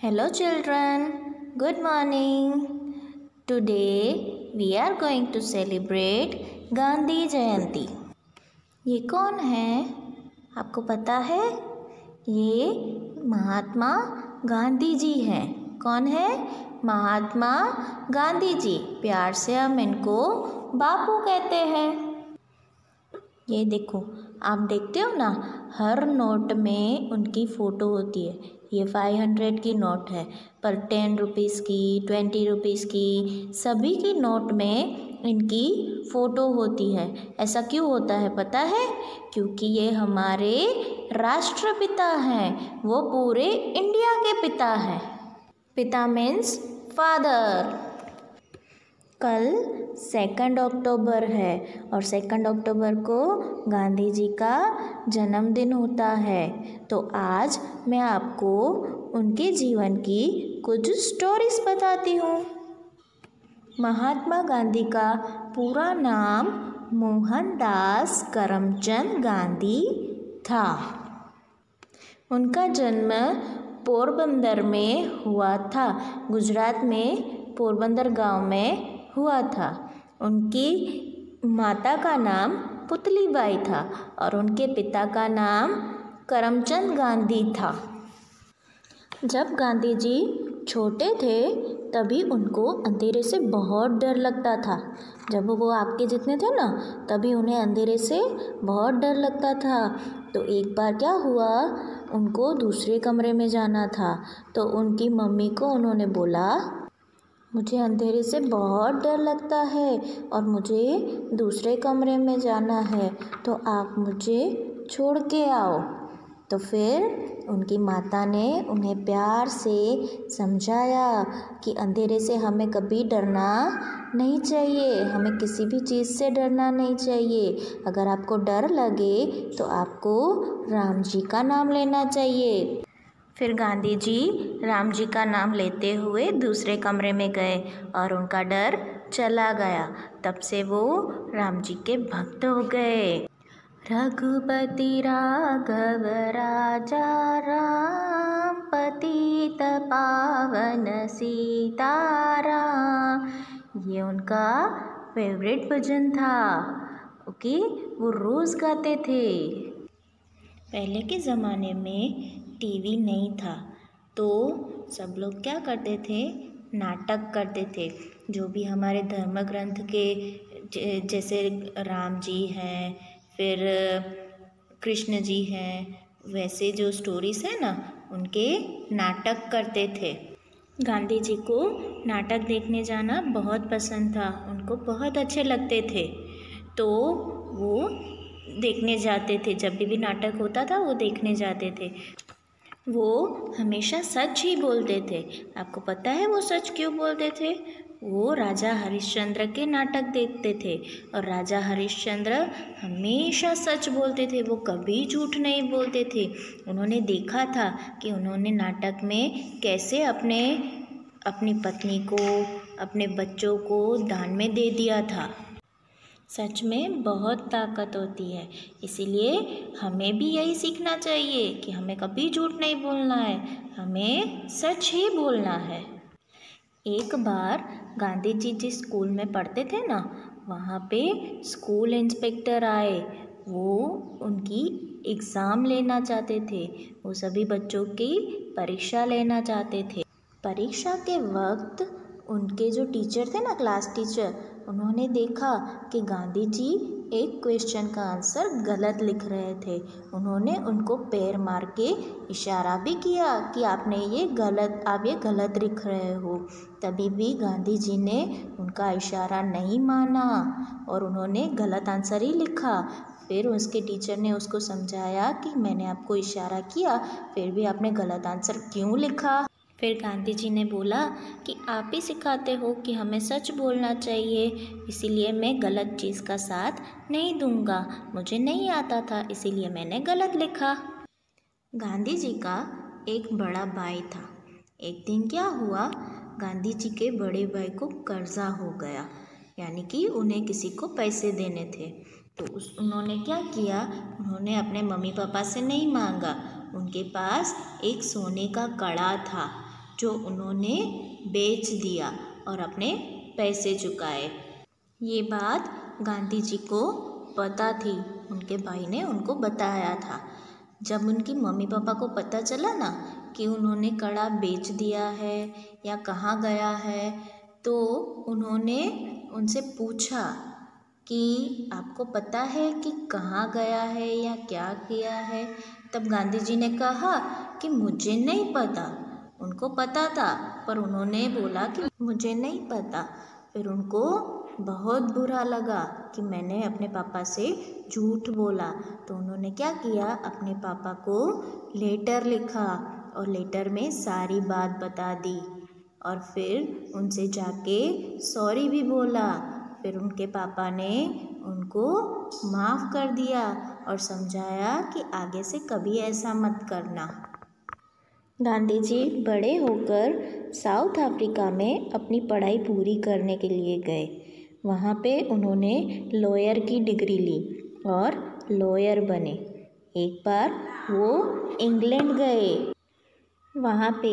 Hello children, good morning. Today we are going to celebrate Gandhi जयंती. ये कौन है आपको पता है? ये महात्मा गांधी जी हैं. कौन है? महात्मा गांधी जी. प्यार से हम इनको बापू कहते हैं. ये देखो, आप देखते हो ना, हर नोट में उनकी फ़ोटो होती है. ये 500 की नोट है, पर 10 रुपीज़ की, 20 रुपीज़ की, सभी की नोट में इनकी फ़ोटो होती है. ऐसा क्यों होता है पता है? क्योंकि ये हमारे राष्ट्रपिता हैं. वो पूरे इंडिया के पिता हैं. पिता मीन्स फादर. कल 2 अक्टूबर है और 2 अक्टूबर को गांधी जी का जन्मदिन होता है. तो आज मैं आपको उनके जीवन की कुछ स्टोरीज बताती हूँ. महात्मा गांधी का पूरा नाम मोहनदास करमचंद गांधी था. उनका जन्म पोरबंदर में हुआ था. गुजरात में पोरबंदर गांव में हुआ था. उनकी माता का नाम पुतलीबाई था और उनके पिता का नाम करमचंद गांधी था. जब गांधी जी छोटे थे तभी उनको अंधेरे से बहुत डर लगता था. जब वो आपके जितने थे ना, तभी उन्हें अंधेरे से बहुत डर लगता था. तो एक बार क्या हुआ, उनको दूसरे कमरे में जाना था. तो उनकी मम्मी को उन्होंने बोला, मुझे अंधेरे से बहुत डर लगता है और मुझे दूसरे कमरे में जाना है, तो आप मुझे छोड़ के आओ. तो फिर उनकी माता ने उन्हें प्यार से समझाया कि अंधेरे से हमें कभी डरना नहीं चाहिए. हमें किसी भी चीज़ से डरना नहीं चाहिए. अगर आपको डर लगे तो आपको राम जी का नाम लेना चाहिए. फिर गांधी जी राम जी का नाम लेते हुए दूसरे कमरे में गए और उनका डर चला गया. तब से वो राम जी के भक्त हो गए. रघुपति राघव राजा राम, पतित पावन सीताराम. ये उनका फेवरेट भजन था. ओके, वो रोज़ गाते थे. पहले के ज़माने में टीवी नहीं था, तो सब लोग क्या करते थे, नाटक करते थे. जो भी हमारे धर्म ग्रंथ के जैसे राम जी हैं, फिर कृष्ण जी हैं, वैसे जो स्टोरीज़ है ना, उनके नाटक करते थे. गांधी जी को नाटक देखने जाना बहुत पसंद था. उनको बहुत अच्छे लगते थे, तो वो देखने जाते थे. जब भी नाटक होता था वो देखने जाते थे. वो हमेशा सच ही बोलते थे. आपको पता है वो सच क्यों बोलते थे? वो राजा हरिश्चंद्र के नाटक देखते थे और राजा हरिश्चंद्र हमेशा सच बोलते थे. वो कभी झूठ नहीं बोलते थे. उन्होंने देखा था कि उन्होंने नाटक में कैसे अपनी पत्नी को, अपने बच्चों को दान में दे दिया था. सच में बहुत ताकत होती है. इसीलिए हमें भी यही सीखना चाहिए कि हमें कभी झूठ नहीं बोलना है. हमें सच ही बोलना है. एक बार गांधी जी जिस स्कूल में पढ़ते थे ना, वहाँ पे स्कूल इंस्पेक्टर आए. वो उनकी एग्ज़ाम लेना चाहते थे. वो सभी बच्चों की परीक्षा लेना चाहते थे. परीक्षा के वक्त उनके जो टीचर थे ना, क्लास टीचर, उन्होंने देखा कि गांधी जी एक क्वेश्चन का आंसर गलत लिख रहे थे. उन्होंने उनको पैर मार के इशारा भी किया कि आप ये गलत लिख रहे हो. तभी भी गांधी जी ने उनका इशारा नहीं माना और उन्होंने गलत आंसर ही लिखा. फिर उसके टीचर ने उसको समझाया कि मैंने आपको इशारा किया, फिर भी आपने गलत आंसर क्यों लिखा. फिर गांधी जी ने बोला कि आप ही सिखाते हो कि हमें सच बोलना चाहिए, इसीलिए मैं गलत चीज़ का साथ नहीं दूंगा. मुझे नहीं आता था, इसीलिए मैंने गलत लिखा. गांधी जी का एक बड़ा भाई था. एक दिन क्या हुआ, गांधी जी के बड़े भाई को कर्जा हो गया, यानी कि उन्हें किसी को पैसे देने थे. तो उन्होंने क्या किया, उन्होंने अपने मम्मी पापा से नहीं मांगा. उनके पास एक सोने का कड़ा था. जो उन्होंने बेच दिया और अपने पैसे चुकाए। ये बात गांधी जी को पता थी, उनके भाई ने उनको बताया था। जब उनकी मम्मी पापा को पता चला ना कि उन्होंने कड़ा बेच दिया है या कहाँ गया है, तो उन्होंने उनसे पूछा कि आपको पता है कि कहाँ गया है या क्या किया है। तब गांधी जी ने कहा कि मुझे नहीं पता। उनको पता था पर उन्होंने बोला कि मुझे नहीं पता। फिर उनको बहुत बुरा लगा कि मैंने अपने पापा से झूठ बोला। तो उन्होंने क्या किया, अपने पापा को लेटर लिखा और लेटर में सारी बात बता दी और फिर उनसे जाके सॉरी भी बोला। फिर उनके पापा ने उनको माफ़ कर दिया और समझाया कि आगे से कभी ऐसा मत करना। गांधी जी बड़े होकर साउथ अफ्रीका में अपनी पढ़ाई पूरी करने के लिए गए। वहाँ पे उन्होंने लॉयर की डिग्री ली और लॉयर बने। एक बार वो इंग्लैंड गए। वहाँ पे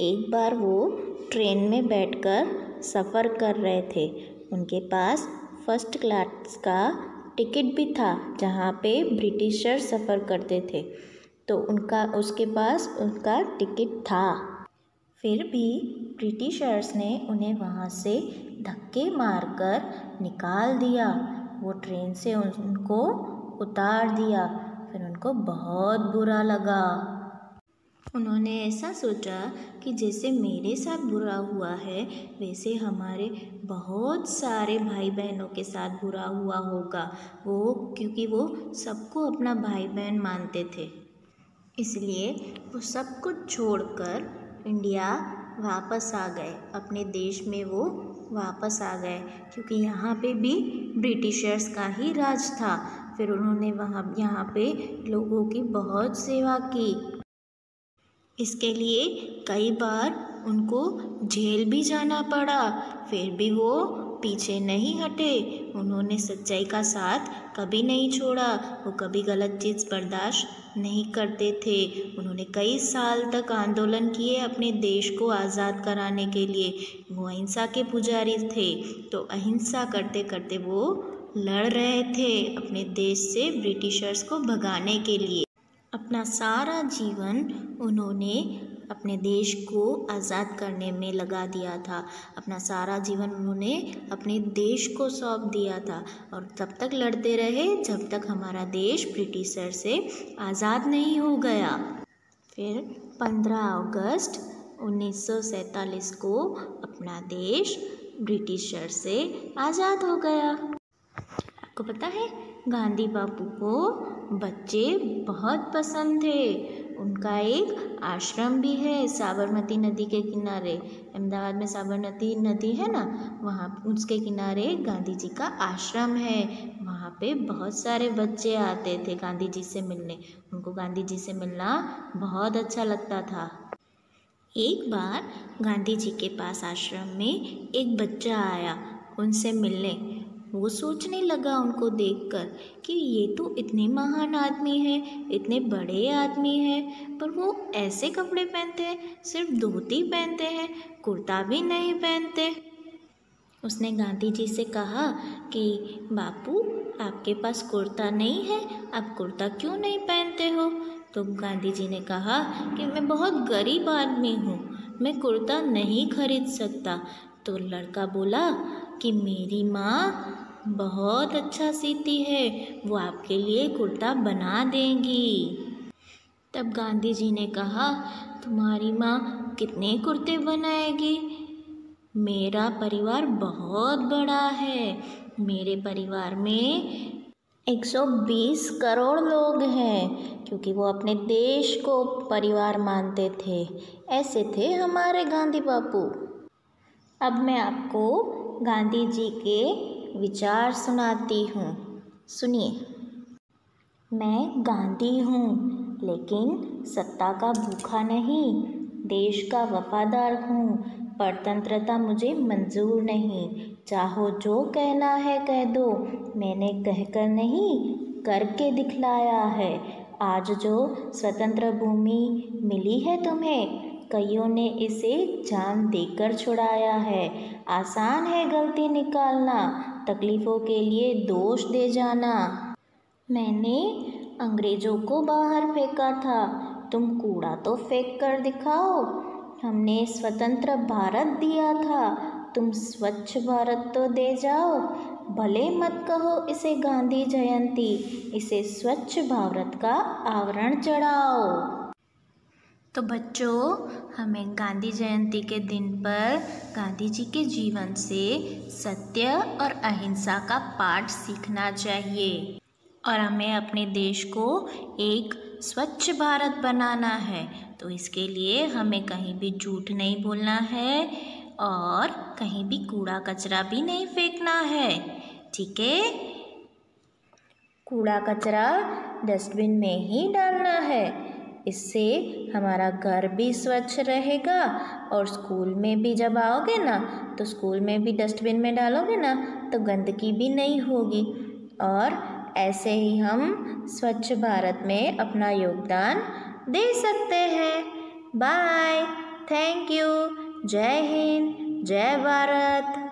एक बार वो ट्रेन में बैठकर सफ़र कर रहे थे। उनके पास फर्स्ट क्लास का टिकट भी था जहाँ पे ब्रिटिशर सफ़र करते थे, तो उसके पास उनका टिकट था। फिर भी ब्रिटिशर्स ने उन्हें वहाँ से धक्के मारकर निकाल दिया। वो ट्रेन से उनको उतार दिया। फिर उनको बहुत बुरा लगा। उन्होंने ऐसा सोचा कि जैसे मेरे साथ बुरा हुआ है वैसे हमारे बहुत सारे भाई बहनों के साथ बुरा हुआ होगा। क्योंकि वो सबको अपना भाई बहन मानते थे, इसलिए वो सब कुछ छोड़कर इंडिया वापस आ गए। अपने देश में वो वापस आ गए क्योंकि यहाँ पे भी ब्रिटिशर्स का ही राज था। फिर उन्होंने यहाँ पे लोगों की बहुत सेवा की। इसके लिए कई बार उनको जेल भी जाना पड़ा, फिर भी वो पीछे नहीं हटे। उन्होंने सच्चाई का साथ कभी नहीं छोड़ा। वो कभी गलत चीज़ बर्दाश्त नहीं करते थे। उन्होंने कई साल तक आंदोलन किए अपने देश को आज़ाद कराने के लिए। वो अहिंसा के पुजारी थे, तो अहिंसा करते करते वो लड़ रहे थे अपने देश से ब्रिटिशर्स को भगाने के लिए। अपना सारा जीवन उन्होंने अपने देश को आज़ाद करने में लगा दिया था। अपना सारा जीवन उन्होंने अपने देश को सौंप दिया था और तब तक लड़ते रहे जब तक हमारा देश ब्रिटिशर से आज़ाद नहीं हो गया। फिर 15 अगस्त 1947 को अपना देश ब्रिटिशर से आज़ाद हो गया। आपको पता है गांधी बापू को बच्चे बहुत पसंद थे। उनका एक आश्रम भी है साबरमती नदी के किनारे। अहमदाबाद में साबरमती नदी है ना, वहाँ उसके किनारे गांधी जी का आश्रम है। वहाँ पे बहुत सारे बच्चे आते थे गांधी जी से मिलने। उनको गांधी जी से मिलना बहुत अच्छा लगता था। एक बार गांधी जी के पास आश्रम में एक बच्चा आया उनसे मिलने। वो सोचने लगा उनको देखकर कि ये तो इतने महान आदमी हैं, इतने बड़े आदमी हैं, पर वो ऐसे कपड़े पहनते हैं, सिर्फ धोती पहनते हैं, कुर्ता भी नहीं पहनते। उसने गांधी जी से कहा कि बापू आपके पास कुर्ता नहीं है, आप कुर्ता क्यों नहीं पहनते हो? तो गांधी जी ने कहा कि मैं बहुत गरीब आदमी हूँ, मैं कुर्ता नहीं खरीद सकता। तो लड़का बोला कि मेरी माँ बहुत अच्छा सीती है, वो आपके लिए कुर्ता बना देंगी। तब गांधी जी ने कहा तुम्हारी माँ कितने कुर्ते बनाएगी? मेरा परिवार बहुत बड़ा है, मेरे परिवार में 120 करोड़ लोग हैं, क्योंकि वो अपने देश को परिवार मानते थे। ऐसे थे हमारे गांधी बापू। अब मैं आपको गांधी जी के विचार सुनाती हूँ, सुनिए। मैं गांधी हूँ लेकिन सत्ता का भूखा नहीं, देश का वफादार हूँ। परतंत्रता मुझे मंजूर नहीं, चाहो जो कहना है कह दो, मैंने कहकर नहीं करके दिखलाया है। आज जो स्वतंत्र भूमि मिली है तुम्हें, कईयों ने इसे जान देकर छुड़ाया है। आसान है गलती निकालना, तकलीफ़ों के लिए दोष दे जाना। मैंने अंग्रेज़ों को बाहर फेंका था, तुम कूड़ा तो फेंक कर दिखाओ। हमने स्वतंत्र भारत दिया था, तुम स्वच्छ भारत तो दे जाओ। भले मत कहो इसे गांधी जयंती, इसे स्वच्छ भारत का आवरण चढ़ाओ। तो बच्चों, हमें गांधी जयंती के दिन पर गांधी जी के जीवन से सत्य और अहिंसा का पाठ सीखना चाहिए और हमें अपने देश को एक स्वच्छ भारत बनाना है। तो इसके लिए हमें कहीं भी झूठ नहीं बोलना है और कहीं भी कूड़ा कचरा भी नहीं फेंकना है, ठीक है? कूड़ा कचरा डस्टबिन में ही डालना है। इससे हमारा घर भी स्वच्छ रहेगा और स्कूल में भी जब आओगे ना तो स्कूल में भी डस्टबिन में डालोगे ना तो गंदगी भी नहीं होगी और ऐसे ही हम स्वच्छ भारत में अपना योगदान दे सकते हैं। बाय, थैंक यू, जय हिंद, जय भारत।